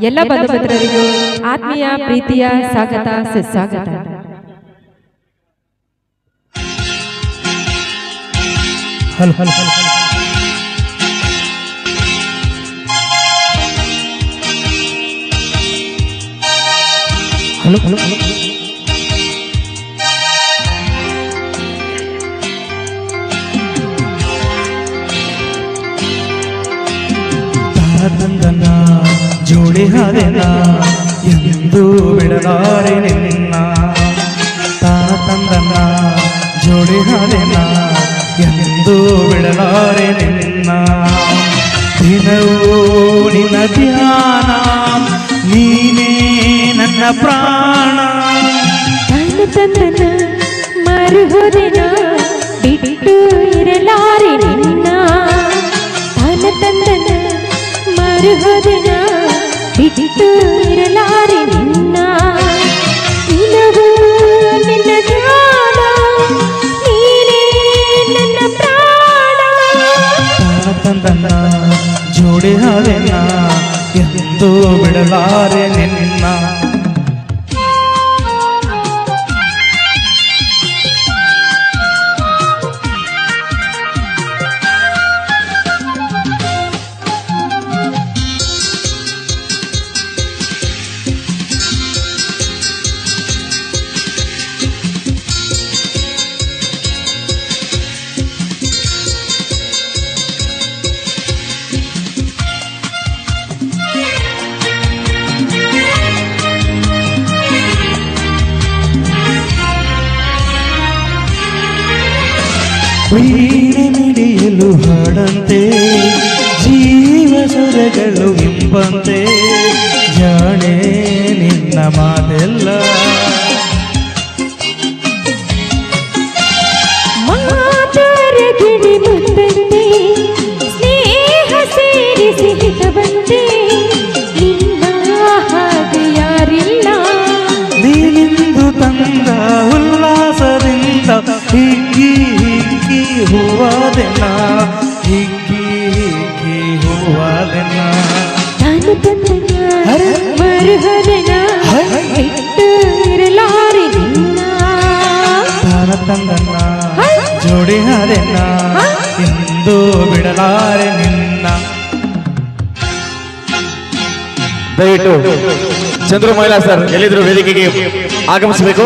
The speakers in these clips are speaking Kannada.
ಎಲ್ಲ ಬಂಧುಮಿತ್ರರಿಗೂ ಆತ್ಮೀಯ ಪ್ರೀತಿಯ ಸ್ವಾಗತ ಸುಸ್ವಾಗತ. Hello hello hello hello hello ತಂದನ ಜೋಡಿ ಹಾದೆನ ಎಂದು ಬಿಡಲಾರೆ ನಿನ್ನ. ತಾನ ತಂದನ ಜೋಡಿ ಹಾದೆನ ಎಂದು ಬಿಡಲಾರೆ ನಿನ್ನ. ದಿನವೂ ನಿನ್ನ ಧ್ಯಾನ ನೀನೇ ನನ್ನ ಪ್ರಾಣ. ತಾನ ತಂದನ ಮರುಹುದೆನ ಬಿಟ್ಟು ಇರಲಾರೆ ನಿನ್ನ. ತಾನ ತಂದನ ಮರುಹುದೆನ ಬಿಟ್ಟು ಇರಲಾರೆ ನಿನ್ನ. ದಿನವೂ ನಿನ್ನ ಧ್ಯಾನ ನೀನೇ ನನ್ನ ಪ್ರಾಣ. ತಾನ ತಂದನ ಜೋಡಿ ಹಾದೆನ ಎಂದು ಬಿಡಲಾರೆ ನಿನ್ನ. ವೀಣೆ ಮಿಡಿಯಲು ಹಾಡಂತೆ ಜೀವ ಸ್ವರಗಳು ಇಂಪಂತೆ. ಜಾಣೆ ನಿನ್ನ ಮಾತೆಲ್ಲ ಮಾತಾರಗಿಣಿ ಮುಂದಂತೆ ಸ್ನೇಹ ಸೇರಿಸಿ ಹಿತವಂತೆ. ನಿನ್ನ ಹಾಗೆ ಯಾರಿಲ್ಲ. ನೀನಿಂದು ತಂದ ಉಲ್ಲಾಸದಿಂದ ಹಿಗ್ಗಿ ಹಿಗ್ಗಿ ಹೂವಾದೆನ ಹಿಗ್ಗಿ ಹಿಗ್ಗಿ ಹೂವಾದೆನ. ನಾನು ತಂದನ ಮರುಹದನ ಬಿಟ್ಟು ಇರಲಾರೆ ನಿನ್ನ. ತಾನ ತಂದನ್ನ ಜೋಡಿ ಹಾದೆನ ಎಂದು ಬಿಡಲಾರೆ ನಿನ್ನ. ದಯವಿಟ್ಟು ಚಂದ್ರು ಮೈಲಾ ಸರ್ ಎಲ್ಲಿದ್ರು ವೇದಿಕೆಗೆ ಆಗಮಿಸಬೇಕು.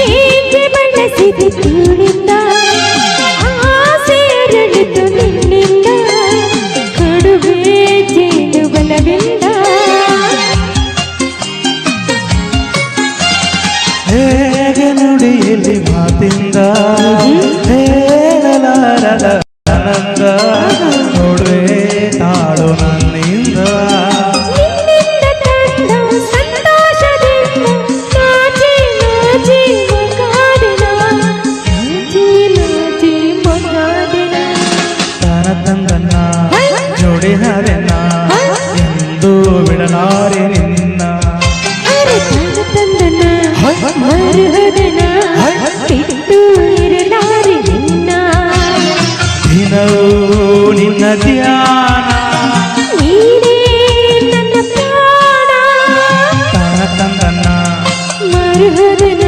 ಏಕೆ ಬಳಸಿದೆ ತೂಳಿಂದ ಆಸೆ ಅರಳಿತು ನಿನ್ನಿಂದ. ಕಡುವೆ ಜೇನು ಬಲವಿಂದ. ಹೇಗೆ ನುಡಿಯಲ್ಲಿ ಮಾತಿಂದ ಹೇಳಲಾರದ ಆನಂದ. ನೋಡುವೆ ತಾಳು ನನ್ನಿಂದ. ನಿನ್ನಿಂದ ತಂದ ಸಂತೋಷದಿಂದ ನಾಚಿ ನಾಚಿ ಮೊಗಾದೆನ. ನಾಚಿ ನಾಚಿ ಮೊಗಾದೆನ. ತಾನ ತಂದನ್ನ ಜೋಡಿ ಹಾದೆನ ಎಂದು ಬಿಡಲಾರೆ ನಿನ್ನ. ಅರೆ ತಾನ ತಂದನ ಮರುಹದನ ಬಿಟ್ಟು ಇರಲಾರೆ ನಿನ್ನ. ದಿನವೂ ನಿನ್ನ ಧ್ಯಾನ ನೀನೇ ನನ್ನ ಪ್ರಾಣ. ತಾನ ತಂದನ್ನ ಮರುಹದನ